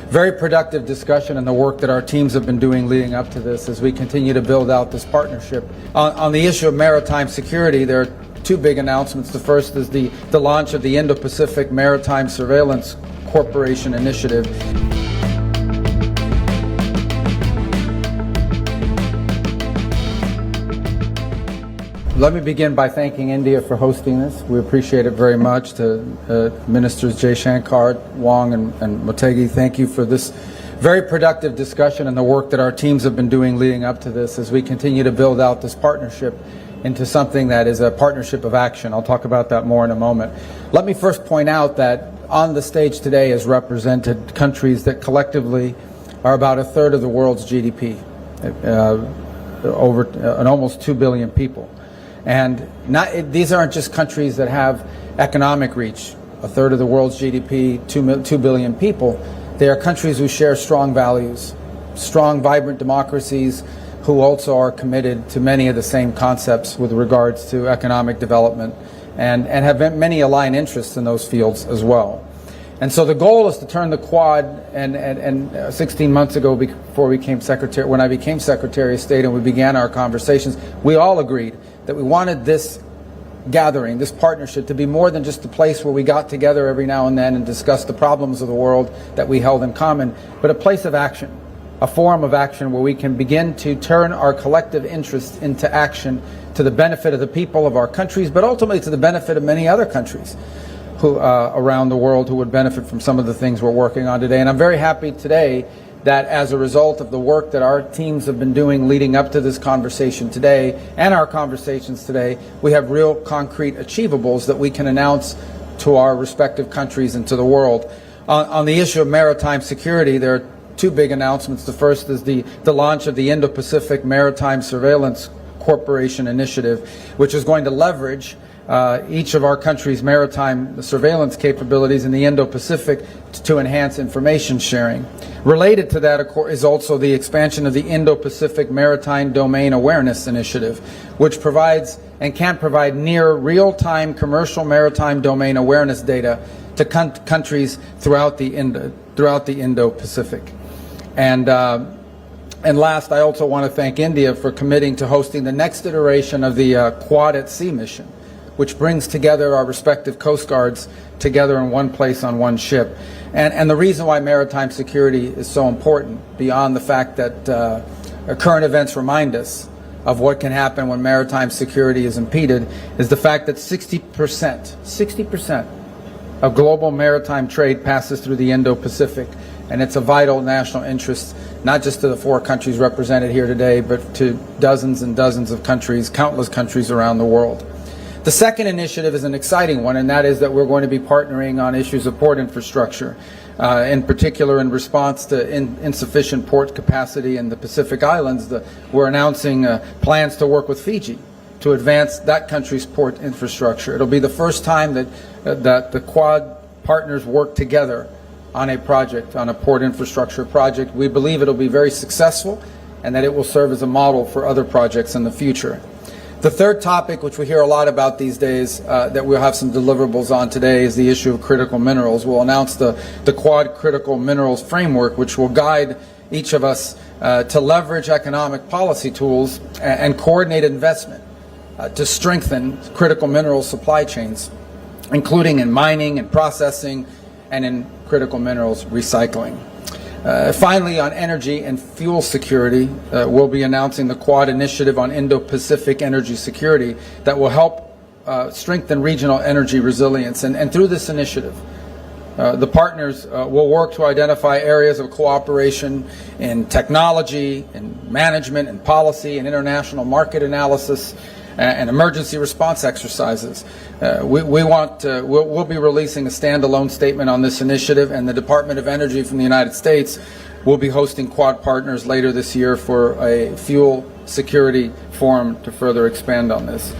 very productive discussion and the work that our teams have been doing leading up to this as we continue to build out this partnership. On the issue of maritime security, there are two big announcements. The first is the launch of the Indo-Pacific Maritime Surveillance Corporation Initiative. Let me begin by thanking India for hosting this. We appreciate it very much. To Ministers Jaishankar, Wong, and Motegi, thank you for this very productive discussion and the work that our teams have been doing leading up to this as we continue to build out this partnership into something that is a partnership of action. I'll talk about that more in a moment. Let me first point out that on the stage today is represented countries that collectively are about a third of the world's GDP, and almost 2 billion people. And these aren't just countries that have economic reach, a third of the world's GDP, 2 billion people. They are countries who share strong values, strong, vibrant democracies who also are committed to many of the same concepts with regards to economic development and have many aligned interests in those fields as well. And so the goal is to turn the Quad, and 16 months ago, before when I became Secretary of State and we began our conversations, we all agreed that we wanted this gathering, this partnership, to be more than just a place where we got together every now and then and discussed the problems of the world that we held in common, but a place of action, a forum of action where we can begin to turn our collective interests into action to the benefit of the people of our countries, but ultimately to the benefit of many other countries who around the world who would benefit from some of the things we're working on today. And I'm very happy today that as a result of the work that our teams have been doing leading up to this conversation today and our conversations today, we have real concrete achievables that we can announce to our respective countries and to the world. On the issue of maritime security, there are two big announcements. The first is the launch of the Indo-Pacific Maritime Surveillance Corporation Initiative, which is going to leverage each of our countries' maritime surveillance capabilities in the Indo-Pacific to enhance information sharing. Related to that, of course, is also the expansion of the Indo-Pacific Maritime Domain Awareness Initiative, which provides and can provide near real-time commercial maritime domain awareness data to countries throughout the Indo-Pacific. And last, I also want to thank India for committing to hosting the next iteration of the Quad at Sea mission, which brings together our respective Coast Guards together in one place on one ship. And the reason why maritime security is so important, beyond the fact that current events remind us of what can happen when maritime security is impeded, is the fact that 60% of global maritime trade passes through the Indo-Pacific. And it's a vital national interest, not just to the 4 countries represented here today, but to dozens and dozens of countries, countless countries around the world. The second initiative is an exciting one, and that is that we're going to be partnering on issues of port infrastructure, in particular in response to insufficient port capacity in the Pacific Islands. We're announcing plans to work with Fiji to advance that country's port infrastructure. It'll be the first time that the Quad partners work together on a project, on a port infrastructure project. We believe it'll be very successful and that it will serve as a model for other projects in the future. The third topic, which we hear a lot about these days, that we'll have some deliverables on today, is the issue of critical minerals. We'll announce the Quad Critical Minerals Framework, which will guide each of us to leverage economic policy tools and coordinate investment to strengthen critical mineral supply chains, including in mining and processing and in critical minerals recycling. Finally, on energy and fuel security, we'll be announcing the Quad Initiative on Indo-Pacific Energy Security that will help strengthen regional energy resilience. And through this initiative, the partners will work to identify areas of cooperation in technology, in management, in policy, and international market analysis, and emergency response exercises. We'll be releasing a standalone statement on this initiative, and the Department of Energy from the United States will be hosting Quad partners later this year for a fuel security forum to further expand on this.